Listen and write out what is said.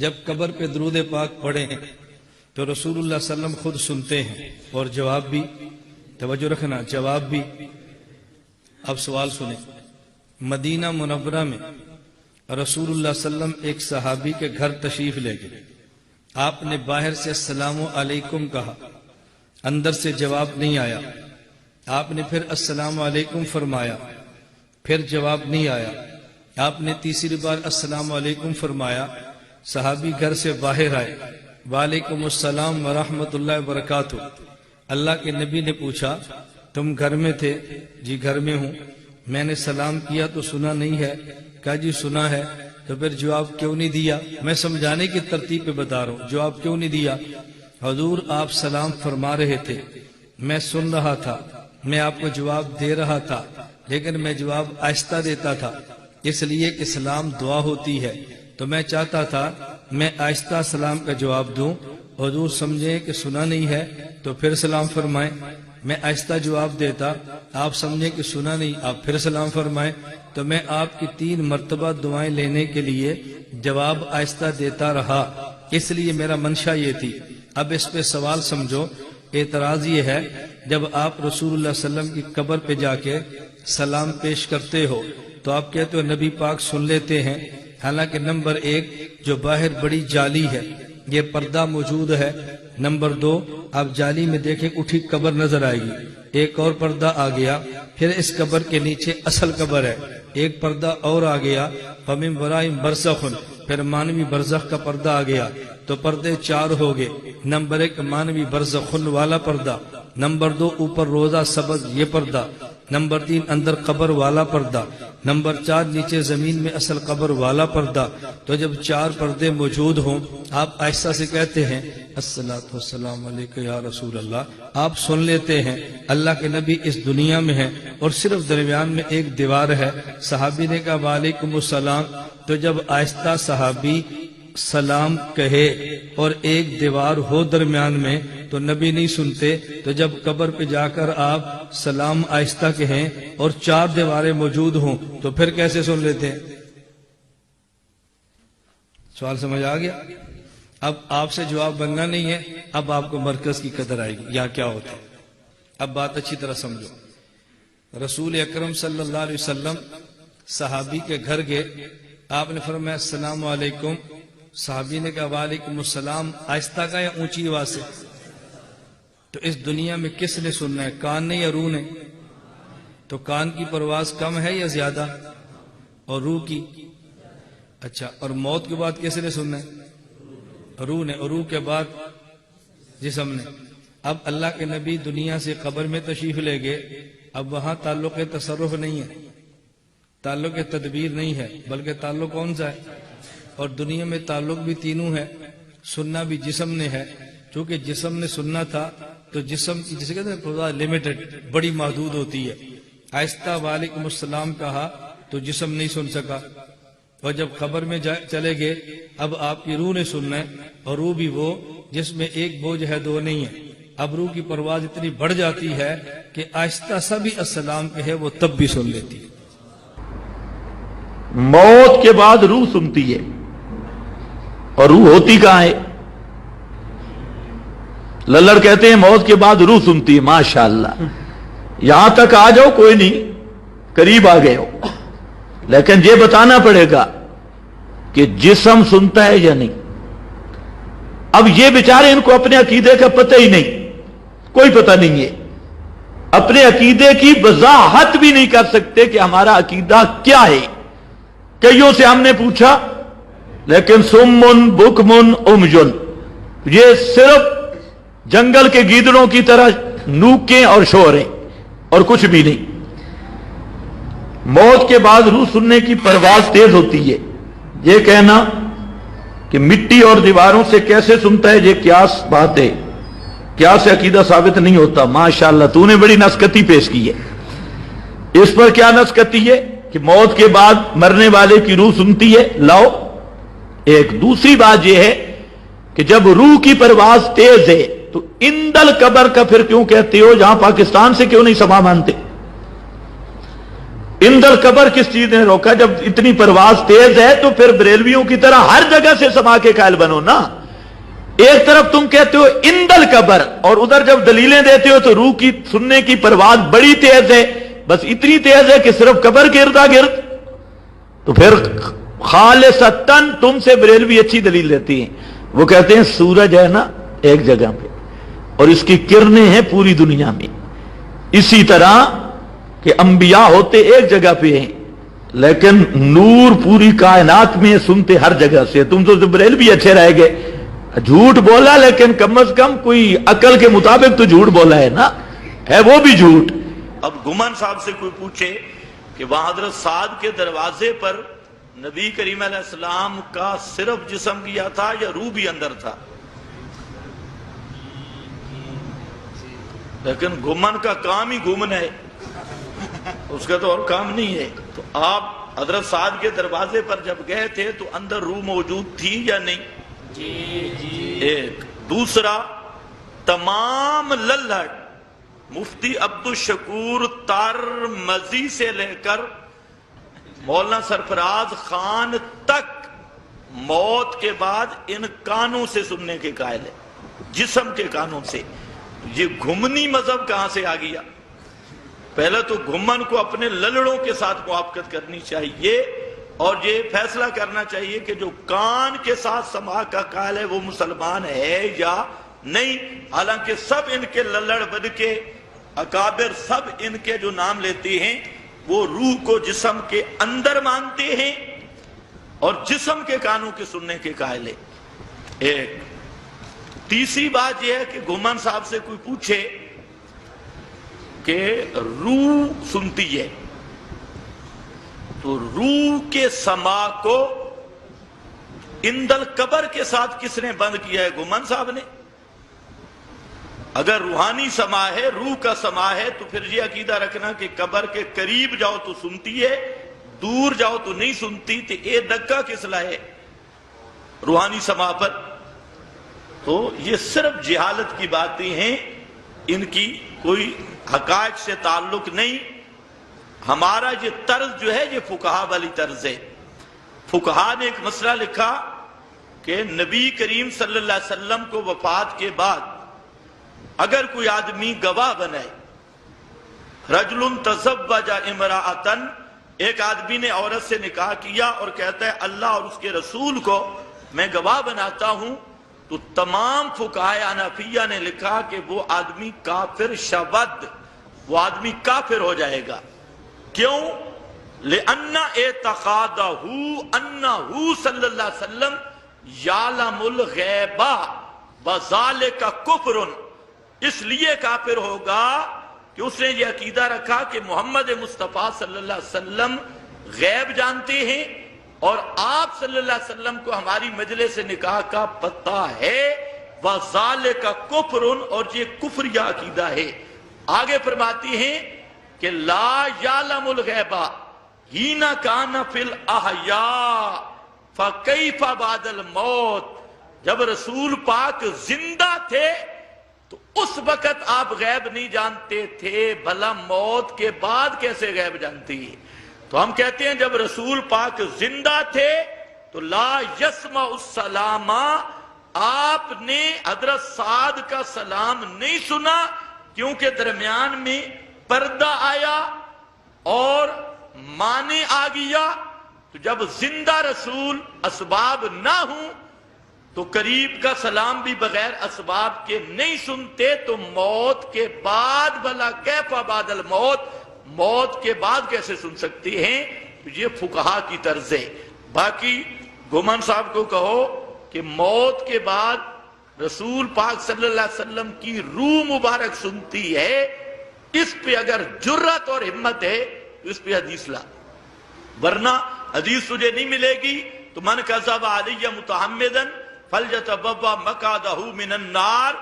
جب قبر پہ درود پاک پڑھیں تو رسول اللہ صلی اللہ علیہ وسلم خود سنتے ہیں اور جواب بھی، توجہ رکھنا، جواب بھی۔ اب سوال سنیں، مدینہ منورہ میں رسول اللہ صلی اللہ علیہ وسلم ایک صحابی کے گھر تشریف لے گئے، آپ نے باہر سے السلام علیکم کہا، اندر سے جواب نہیں آیا، آپ نے پھر السلام علیکم فرمایا، پھر جواب نہیں آیا، آپ نے تیسری بار السلام علیکم فرمایا، صحابی گھر سے باہر آئے، وعلیکم السلام ورحمۃ اللہ وبرکاتہ۔ اللہ کے نبی نے پوچھا تم گھر میں تھے؟ جی گھر میں ہوں۔ میں نے سلام کیا تو سنا نہیں ہے؟ کہا جی سنا ہے۔ تو پھر جواب کیوں نہیں دیا؟ میں سمجھانے کی ترتیب پہ بتا رہا ہوں، جواب کیوں نہیں دیا؟ حضور آپ سلام فرما رہے تھے، میں سن رہا تھا، میں آپ کو جواب دے رہا تھا، لیکن میں جواب آہستہ دیتا تھا، اس لیے کہ سلام دعا ہوتی ہے، تو میں چاہتا تھا میں آہستہ سلام کا جواب دوں، حضور سمجھیں کہ سنا نہیں ہے تو پھر سلام فرمائیں۔ میں آہستہ جواب دیتا، آپ سمجھیں کہ سنا نہیں، آپ پھر سلام فرمائیں، تو میں آپ کی 3 مرتبہ دعائیں لینے کے لیے جواب آہستہ دیتا رہا، اس لیے میرا منشا یہ تھی۔ اب اس پہ سوال سمجھو، اعتراض یہ ہے جب آپ رسول اللہ صلی اللہ علیہ وسلم کی قبر پہ جا کے سلام پیش کرتے ہو تو آپ کہتے ہو نبی پاک سن لیتے ہیں، حالانکہ نمبر 1 جو باہر بڑی جالی ہے یہ پردہ موجود ہے، نمبر 2 آپ جالی میں دیکھیں اٹھی قبر نظر آئے گی، ایک اور پردہ آ گیا، پھر اس قبر کے نیچے اصل قبر ہے، ایک پردہ اور آ گیا، فَمِن وَرَائِهِمْ بَرْزَخٌ، پھر مانوی برزخ کا پردہ آ گیا، تو پردے 4 ہو گئے۔ نمبر 1 مانوی برزخن والا پردہ، نمبر 2 اوپر روزہ سبز یہ پردہ، نمبر 3 اندر قبر والا پردہ، نمبر 4 نیچے زمین میں اصل قبر والا پردہ۔ تو جب 4 پردے موجود ہوں آپ آہستہ سے کہتے ہیں الصلاۃ والسلام علیک یا رسول اللہ، آپ سن لیتے ہیں اللہ کے نبی اس دنیا میں ہیں اور صرف درمیان میں ایک دیوار ہے۔ صحابی نے کہا وعلیکم السلام، تو جب آہستہ صحابی سلام کہے اور ایک دیوار ہو درمیان میں تو نبی نہیں سنتے، تو جب قبر پہ جا کر آپ سلام آہستہ کہیں اور 4 دیواریں موجود ہوں تو پھر کیسے سن لیتے ہیں؟ سوال سمجھ آ گیا؟ اب آپ سے جواب بننا نہیں ہے، اب آپ کو مرکز کی قدر آئے گی، یہاں کیا ہوتا ہے۔ اب بات اچھی طرح سمجھو، رسول اکرم صلی اللہ علیہ وسلم صحابی کے گھر گئے، آپ نے فرمایا السلام علیکم، صحابی نے کہا وعلیکم السلام، آہستہ کا یا اونچی آواز سے؟ تو اس دنیا میں کس نے سننا ہے، کان نے یا روح نے؟ تو کان کی پرواز کم ہے یا زیادہ، اور روح کی؟ اچھا، اور موت کے بعد کس نے سننا ہے؟ روح نے، اور روح کے بعد جسم نے۔ اب اللہ کے نبی دنیا سے قبر میں تشریف لے گئے، اب وہاں تعلق تصرف نہیں ہے، تعلق تدبیر نہیں ہے، بلکہ تعلق کون سا ہے؟ اور دنیا میں تعلق بھی تینوں ہے، سننا بھی جسم نے ہے، چونکہ جسم نے سننا تھا تو جسم کی جسے کہتے ہیں لمیٹڈ، بڑی محدود ہوتی ہے۔ آہستہ وعلیکم السلام کہا تو جسم نہیں سن سکا، اور جب قبر میں چلے گئے اب آپ کی روح نے سننا ہے، اور روح بھی وہ جس میں ایک بوجھ ہے 2 نہیں ہے۔ اب روح کی پرواز اتنی بڑھ جاتی ہے کہ آہستہ سا بھی السلام کہے وہ تب بھی سن لیتی ہے۔ موت کے بعد روح سنتی ہے، اور روح ہوتی کہاں ہے؟ للڑ کہتے ہیں موت کے بعد روح سنتی ہے، ماشاءاللہ، یہاں تک آ جاؤ، کوئی نہیں، قریب آ گئے ہو، لیکن یہ بتانا پڑے گا کہ جسم سنتا ہے یا نہیں۔ اب یہ بیچارے ان کو اپنے عقیدے کا پتہ ہی نہیں، کوئی پتہ نہیں ہے، اپنے عقیدے کی وضاحت بھی نہیں کر سکتے کہ ہمارا عقیدہ کیا ہے۔ کئیوں سے ہم نے پوچھا، لیکن سمن بکمن امجن، یہ صرف جنگل کے گیدڑوں کی طرح نوکیں اور شوریں اور کچھ بھی نہیں۔ موت کے بعد روح سننے کی پرواز تیز ہوتی ہے۔ یہ کہنا کہ مٹی اور دیواروں سے کیسے سنتا ہے، یہ قیاس بات ہے، قیاس سے عقیدہ ثابت نہیں ہوتا۔ ماشاءاللہ تو نے بڑی نسکتی پیش کی ہے۔ اس پر کیا نسکتی ہے کہ موت کے بعد مرنے والے کی روح سنتی ہے؟ لاؤ ایک دوسری بات یہ ہے کہ جب روح کی پرواز تیز ہے تو اندل قبر کا پھر کیوں کہتے ہو؟ جہاں پاکستان سے کیوں نہیں سما مانتے؟ اندر قبر کس چیز نے روکا؟ جب اتنی پرواز تیز ہے تو پھر بریلویوں کی طرح ہر جگہ سے سما کے قائل بنو نا. ایک طرف تم کہتے ہو اندل قبر، اور ادھر جب دلیلیں دیتے ہو تو روح کی سننے کی پرواز بڑی تیز ہے، بس اتنی تیز ہے کہ صرف قبر کے اردا گرد. تو پھر خالصتاً تم سے بریلوی اچھی دلیل لیتی ہیں. وہ کہتے ہیں سورج ہے نا ایک جگہ پہ اور اس کی کرنیں ہیں پوری دنیا میں، اسی طرح کہ انبیاء ہوتے ایک جگہ پہ ہیں لیکن نور پوری کائنات میں سنتے ہر جگہ سے. تم تو بریلوی اچھے رہ گئے، جھوٹ بولا لیکن کم از کم کوئی عقل کے مطابق تو جھوٹ بولا ہے نا، ہے وہ بھی جھوٹ. اب گمان صاحب سے کوئی پوچھے کہ وہاں حضرت سعد کے دروازے پر نبی کریم علیہ السلام کا صرف جسم گیا تھا یا روح بھی اندر تھا؟ لیکن گمان کا کام ہی گھومنا ہے، اس کا تو اور کام نہیں ہے. تو آپ حضرت سعد کے دروازے پر جب گئے تھے تو اندر روح موجود تھی یا نہیں؟ ایک. دوسرا، تمام للہڑ مفتی عبدالشکور ترمذی سے لے کر مولانا سرفراز خان تک موت کے بعد ان کانوں سے سننے کے قائل ہے، جسم کے کانوں سے. یہ گھمنی مذہب کہاں سے آ گیا؟ پہلے تو گھمن کو اپنے للڑوں کے ساتھ موافقت کرنی چاہیے اور یہ فیصلہ کرنا چاہیے کہ جو کان کے ساتھ سماع کا قائل ہے وہ مسلمان ہے یا نہیں. حالانکہ سب ان کے للڑ بد کے اکابر سب ان کے جو نام لیتے ہیں وہ روح کو جسم کے اندر مانتے ہیں اور جسم کے کانوں کے سننے کے قائل ہے. ایک. تیسری بات یہ ہے کہ گھومن صاحب سے کوئی پوچھے کہ روح سنتی ہے تو روح کے سماع کو اندل قبر کے ساتھ کس نے بند کیا ہے؟ گھومن صاحب نے. اگر روحانی سماع ہے، روح کا سماع ہے، تو پھر یہ عقیدہ رکھنا کہ قبر کے قریب جاؤ تو سنتی ہے، دور جاؤ تو نہیں سنتی. تو اے دکا کس لائے روحانی سماع پر؟ تو یہ صرف جہالت کی باتیں ہیں، ان کی کوئی حقائق سے تعلق نہیں. ہمارا یہ طرز جو ہے یہ فقہا والی طرز ہے. فقہا نے ایک مسئلہ لکھا کہ نبی کریم صلی اللہ علیہ وسلم کو وفات کے بعد اگر کوئی آدمی گواہ بنائے، رجل تزوج امرأۃ، ایک آدمی نے عورت سے نکاح کیا اور کہتا ہے اللہ اور اس کے رسول کو میں گواہ بناتا ہوں، تو تمام فقہائے حنفیہ نے لکھا کہ وہ آدمی کافر شود، وہ آدمی کافر ہو جائے گا. کیوں؟ لأن اعتقادہ انہ صلی اللہ علیہ وسلم یعلم الغیب وذالک کفر، اس لیے کافر ہوگا کہ اس نے یہ عقیدہ رکھا کہ محمد مصطفیٰ صلی اللہ علیہ وسلم غیب جانتے ہیں اور آپ صلی اللہ علیہ وسلم کو ہماری مجلس نکاح کا پتہ ہے. وذالک کفر، اور یہ کفریہ عقیدہ ہے. آگے فرماتی ہیں کہ لا یعلم الغیب حین کان فی الاحیاء فکیف بعد الموت، جب رسول پاک زندہ تھے تو اس وقت آپ غیب نہیں جانتے تھے، بھلا موت کے بعد کیسے غیب جانتی ہے؟ تو ہم کہتے ہیں جب رسول پاک زندہ تھے تو لا یسمع السلام، آپ نے حضرت سعد کا سلام نہیں سنا کیونکہ درمیان میں پردہ آیا اور معنی آ گیا. تو جب زندہ رسول اسباب نہ ہوں تو قریب کا سلام بھی بغیر اسباب کے نہیں سنتے، تو موت کے بعد بھلا کیف بعد الموت، موت کے بعد کیسے سن سکتے ہیں؟ یہ فقہا کی طرز ہے. باقی گھومن صاحب کو کہو کہ موت کے بعد رسول پاک صلی اللہ علیہ وسلم کی روح مبارک سنتی ہے، اس پہ اگر جرت اور ہمت ہے تو اس پہ حدیث لا، ورنہ حدیث تجھے نہیں ملے گی. تو من کذب علی متعمدا فلیتبوأ مقعدہ من النار.